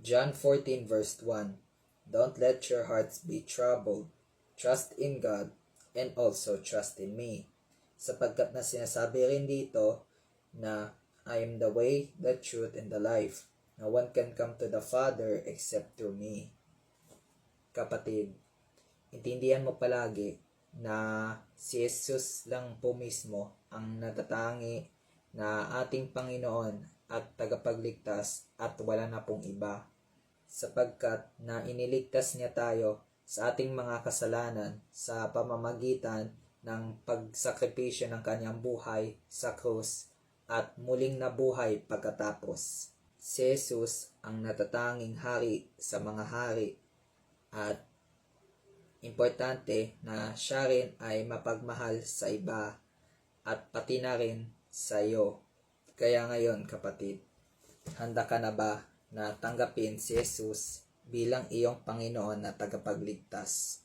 John 14 verse 1. Don't let your hearts be troubled. Trust in God and also trust in me. Sapagkat na sinasabi rin dito na I am the way, the truth, and the life. No one can come to the Father except through me. Kapatid, intindihan mo palagi na si Jesus lang po mismo ang natatangi na ating Panginoon at tagapagligtas at wala na pong iba. Sapagkat na iniligtas niya tayo sa ating mga kasalanan sa pamamagitan ng pagsakripisyo ng kanyang buhay sa krus at muling nabuhay pagkatapos. Si Jesus ang natatanging hari sa mga hari at importante na siya rin ay mapagmahal sa iba at pati na rin sa iyo. Kaya ngayon kapatid, handa ka na ba na tanggapin si Jesus bilang iyong Panginoon at tagapagligtas?